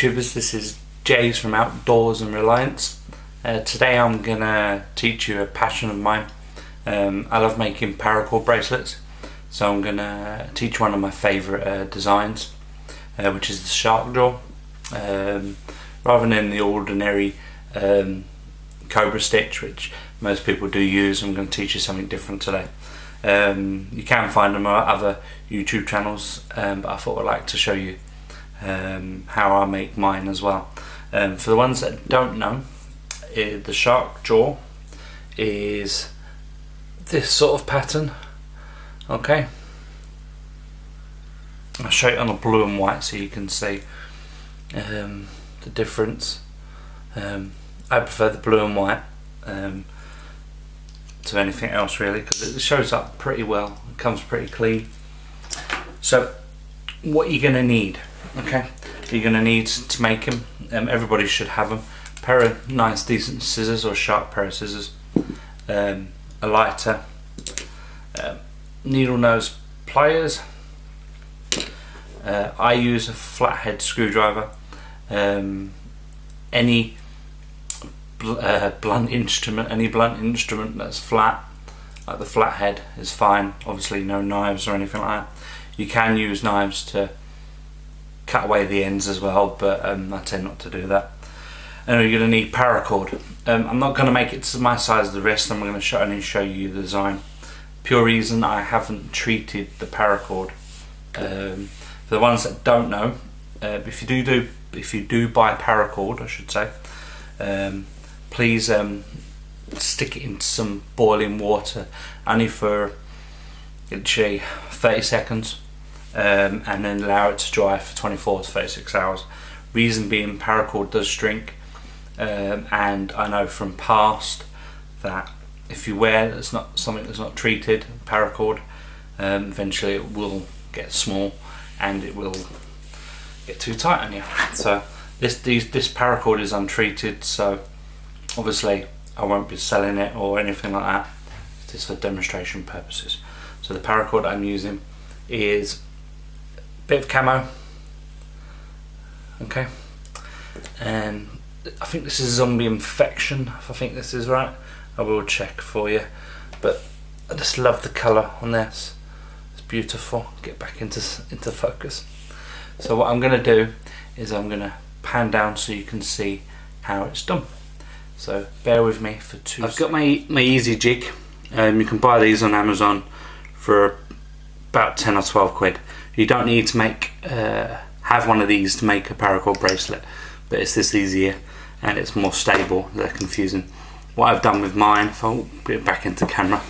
YouTubers, this is Jays from Outdoors and Reliance. Today I'm gonna teach you a passion of mine. I love making paracord bracelets, so I'm gonna teach one of my favourite designs, which is the SharkJaw. Rather than the ordinary cobra stitch, which most people do use, I'm going to teach you something different today. You can find them on other YouTube channels, but I thought I'd like to show you how I make mine as well. For the ones that don't know, the SharkJaw is this sort of pattern. Okay, I'll show it on a blue and white so you can see the difference. I prefer the blue and white to anything else really, because it shows up pretty well, it comes pretty clean. So what you're going to need, okay, you're going to need to make them, everybody should have them, a pair of nice decent scissors or sharp pair of scissors, a lighter, needle nose pliers. I use a flathead screwdriver. Any blunt instrument that's flat, like the flathead, is fine. Obviously no knives or anything like that. You can use knives to cut away the ends as well, but I tend not to do that. And you're going to need paracord. I'm not going to make it to my size of the wrist. I'm going to only show you the design. Pure reason I haven't treated the paracord. For the ones that don't know, if you do buy paracord, I should say, please stick it into some boiling water, only for literally 30 seconds, and then allow it to dry for 24 to 36 hours. Reason being, paracord does shrink, and I know from past that if you wear something that's not treated, paracord, eventually it will get small and it will get too tight on you. So this paracord is untreated, so obviously I won't be selling it or anything like that. It's just for demonstration purposes. So the paracord I'm using is a bit of camo, okay, and I think this is zombie infection, if I think this is right. I will check for you, but I just love the colour on this. It's beautiful. Get back into focus. So what I'm going to do is I'm going to pan down so you can see how it's done. So bear with me for 2 seconds. I've got my easy jig. You can buy these on Amazon for about 10 or 12 quid. You don't need to have one of these to make a paracord bracelet, but it's this easier and it's more stable. They're confusing. What I've done with mine, if I'll put it back into camera,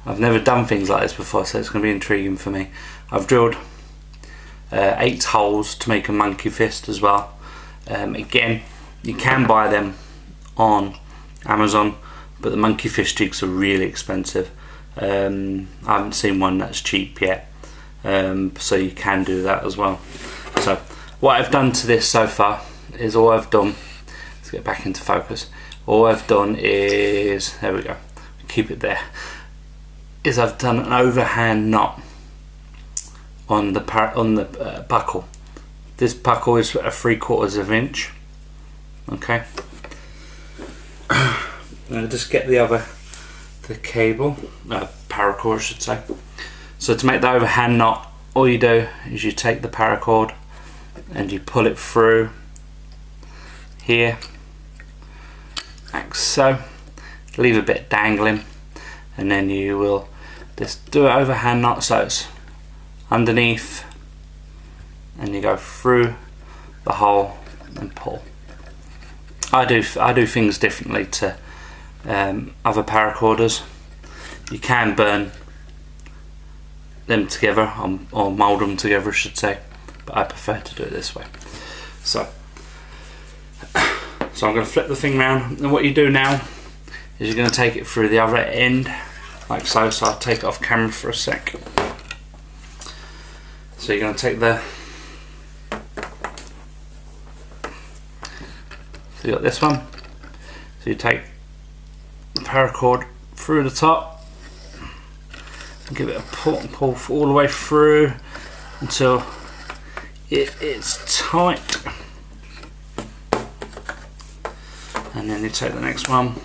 I've never done things like this before, so it's going to be intriguing for me. I've drilled 8 holes to make a monkey fist as well. Again, you can buy them on Amazon, but the monkey fist jigs are really expensive. I haven't seen one that's cheap yet, so you can do that as well. So what I've done to this so far is, all I've done, let's get back into focus, all I've done is, there we go, keep it there, is I've done an overhand knot on the buckle. This buckle is a 3/4 of an inch. Okay. Now just get the cable, paracord I should say. So to make the overhand knot, all you do is you take the paracord and you pull it through here, like so. Leave a bit dangling, and then you will just do an overhand knot so it's underneath, and you go through the hole and pull. I do things differently to other paracorders. You can burn them together, or mould them together I should say, but I prefer to do it this way. So I'm going to flip the thing around, and what you do now is you're going to take it through the other end like so. So I'll take it off camera for a sec. So you're going to take so you got this one, so you take the paracord through the top and give it a pull all the way through until it's tight. and then you take the next one,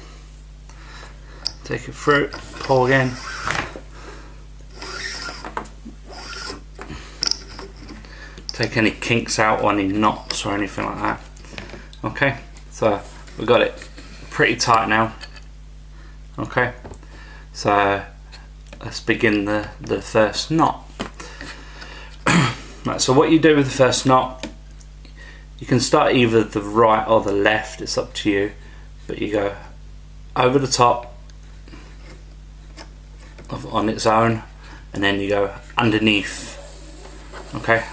take it through, pull again, take any kinks out or any knots or anything like that. Okay, so we've got it pretty tight now. Okay, so let's begin the first knot. Right, so what you do with the first knot, you can start either the right or the left, it's up to you, but you go over the top on its own, and then you go underneath. Okay,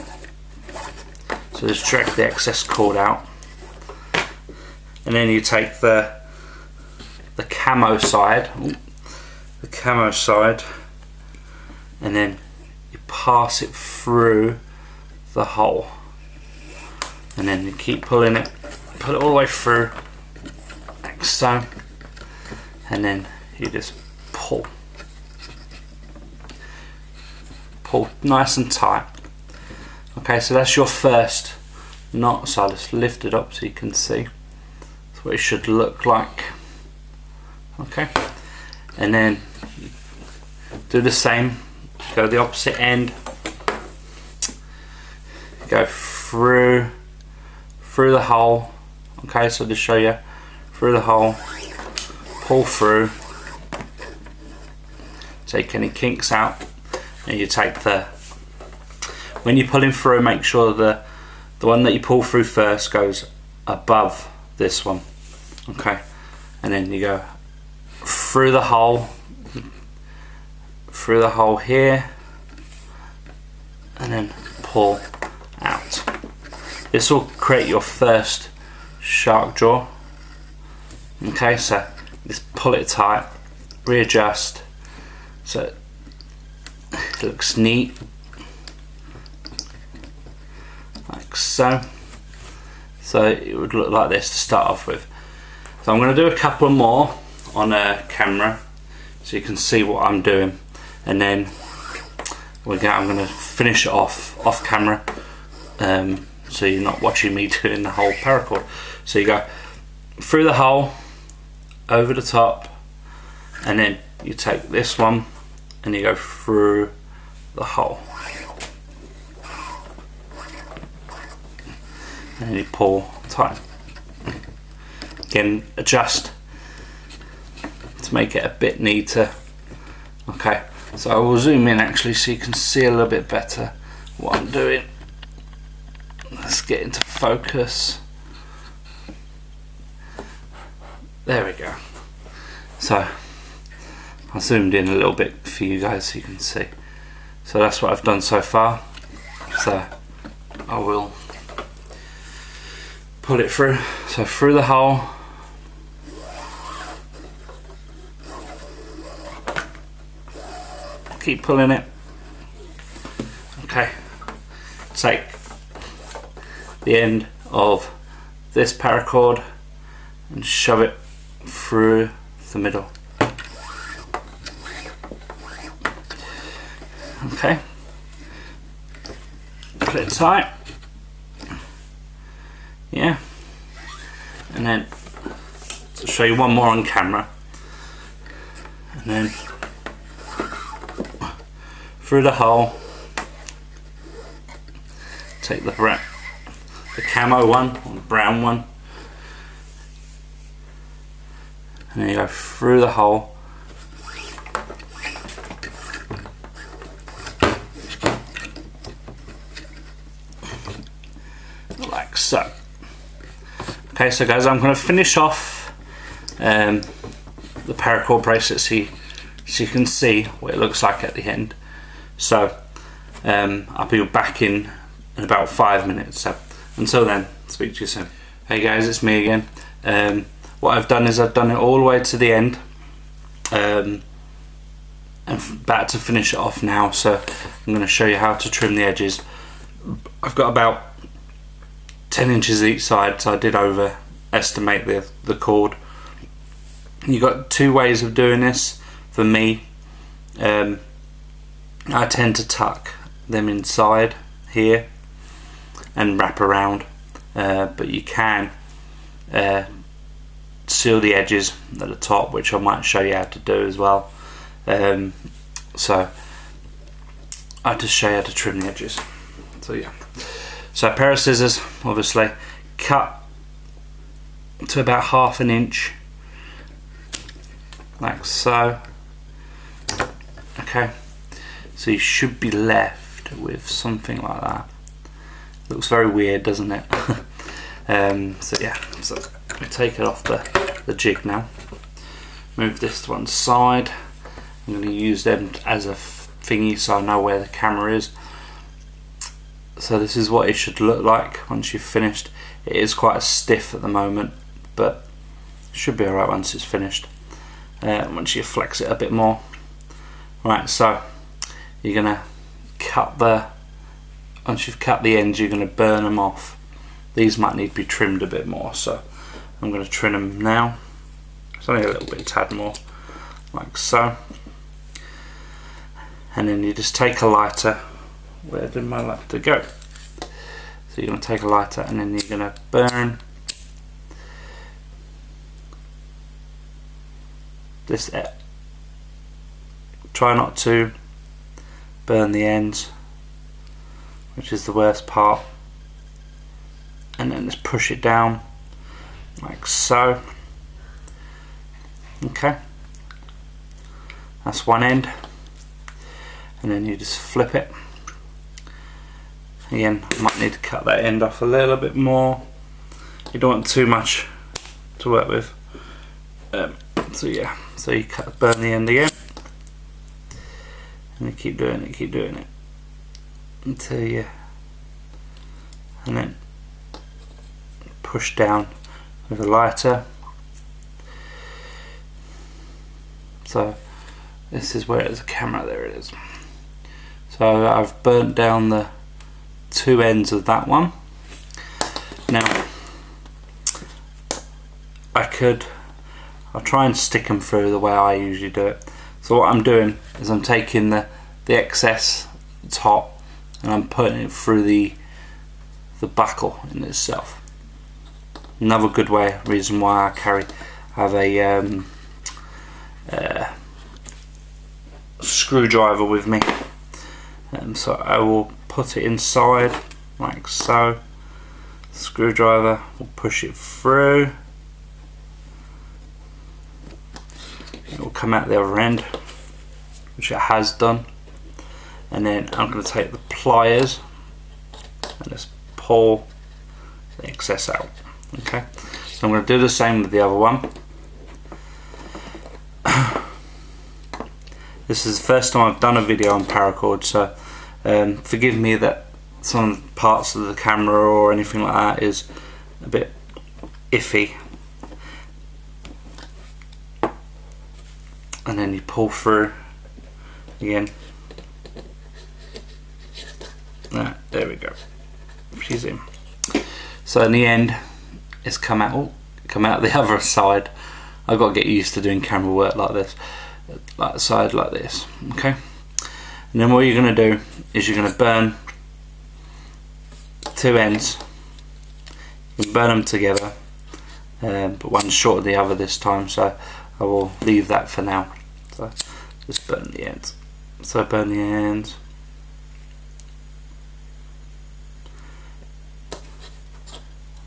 so just drag the excess cord out, and then you take the camo side, and then you pass it through the hole, and then you keep pulling it, pull it all the way through like so, and then you just pull nice and tight. Okay, so that's your first knot. So I'll just lift it up so you can see. That's what it should look like. Okay, and then do the same, go the opposite end, go through the hole. Okay, so to show you, through the hole, pull through, take any kinks out, and you take when you're pulling through, make sure the one that you pull through first goes above this one. Okay, and then you go through the hole here, and then pull out. This will create your first shark jaw. Okay, so just pull it tight, readjust so it looks neat, like so. So it would look like this to start off with. So I'm going to do a couple more on a camera so you can see what I'm doing, and then I'm going to finish it off camera, so you're not watching me doing the whole paracord. So you go through the hole, over the top, and then you take this one and you go through the hole, and then you pull tight. Again, adjust to make it a bit neater. Okay, so I will zoom in actually so you can see a little bit better what I'm doing. Let's get into focus. There we go. So I zoomed in a little bit for you guys so you can see. So that's what I've done so far. So I will pull it through. So through the hole, keep pulling it. Okay, take the end of this paracord and shove it through the middle. Okay, pull it tight. Yeah, and then to show you one more on camera, and then through the hole, take the camo one or the brown one, and then you go through the hole, like so. Okay, so guys, I'm going to finish off the paracord bracelet so you can see what it looks like at the end. So I'll be back in about 5 minutes. So until then, speak to you soon. Hey guys, it's me again. What I've done is I've done it all the way to the end. I'm about to finish it off now, so I'm going to show you how to trim the edges. I've got about 10 inches each side, so I did overestimate the cord. You've got two ways of doing this. For me, I tend to tuck them inside here and wrap around, but you can seal the edges at the top, which I might show you how to do as well. So I just show you how to trim the edges. So yeah, so a pair of scissors, obviously, cut to about 1/2 inch, like so. Okay, so you should be left with something like that. Looks very weird, doesn't it? So yeah, so we take it off the jig now. Move this to one side. I'm going to use them as a thingy so I know where the camera is. So this is what it should look like once you've finished. It is quite stiff at the moment, but it should be alright once it's finished. Once you flex it a bit more. Right, so you're going to cut once you've cut the ends, you're going to burn them off. These might need to be trimmed a bit more, so I'm going to trim them now. It's only a little bit, tad more, like so. And then you just take a lighter. Where did my lighter go? So you're going to take a lighter and then you're going to burn this. Try not to burn the ends, which is the worst part, and then just push it down like so. Okay, that's one end, and then you just flip it. Again, I might need to cut that end off a little bit more. You don't want too much to work with. So yeah, so you burn the end again, and you keep doing it until you, and then push down with a lighter. So this is where it's a camera, there it is. So I've burnt down the two ends of that one. Now I'll try and stick them through the way I usually do it. So what I'm doing is I'm taking the excess top and I'm putting it through the buckle in itself. Another good reason why I have a screwdriver with me. So I will put it inside like so. Screwdriver will push it through. It will come out the other end, which it has done. And then I'm going to take the pliers and just pull the excess out. Okay, so I'm going to do the same with the other one. This is the first time I've done a video on Paracord, so forgive me that some parts of the camera or anything like that is a bit iffy. And then you pull through again. There we go. She's in. So in the end, it's come out the other side. I've got to get used to doing camera work like this, like the side like this. Okay. And then what you're going to do is you're going to burn two ends. You can burn them together, but one's short of the other this time, so I will leave that for now. So just burn the ends. So burn the ends.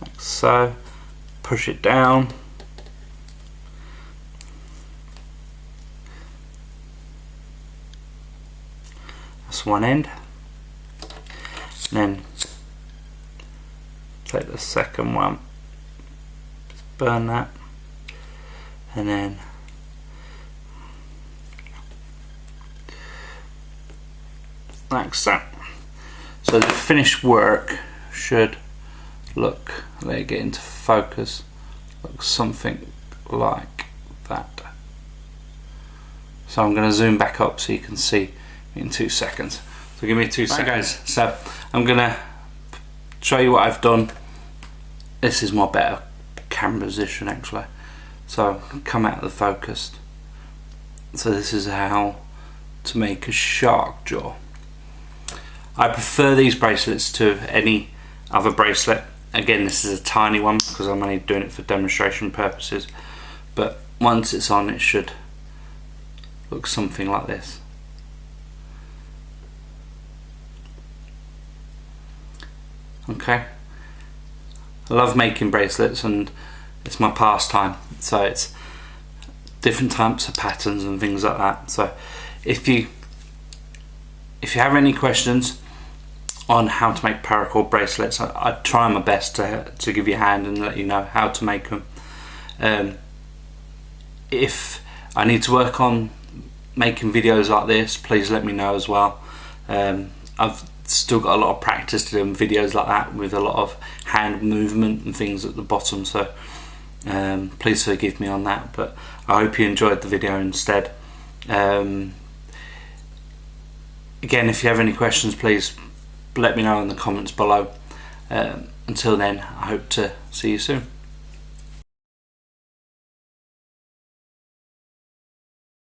Like so. Push it down. That's one end. And then take the second one. Just burn that. And then like so. So the finished work should look, let it get into focus, looks something like that. So I'm going to zoom back up so you can see in 2 seconds. So give me 2 seconds. Right, guys, so I'm going to show you what I've done. This is my better camera position actually. So come out of the focused. So this is how to make a shark jaw. I prefer these bracelets to any other bracelet. Again, this is a tiny one because I'm only doing it for demonstration purposes. but once it's on, it should look something like this. Okay, I love making bracelets and it's my pastime, so it's different types of patterns and things like that. So if you have any questions on how to make paracord bracelets, I try my best to give you a hand and let you know how to make them. If I need to work on making videos like this, please let me know as well. I've still got a lot of practice to doing videos like that with a lot of hand movement and things at the bottom, so please forgive me on that, but I hope you enjoyed the video instead. Again, if you have any questions, please let me know in the comments below. Until then, I hope to see you soon.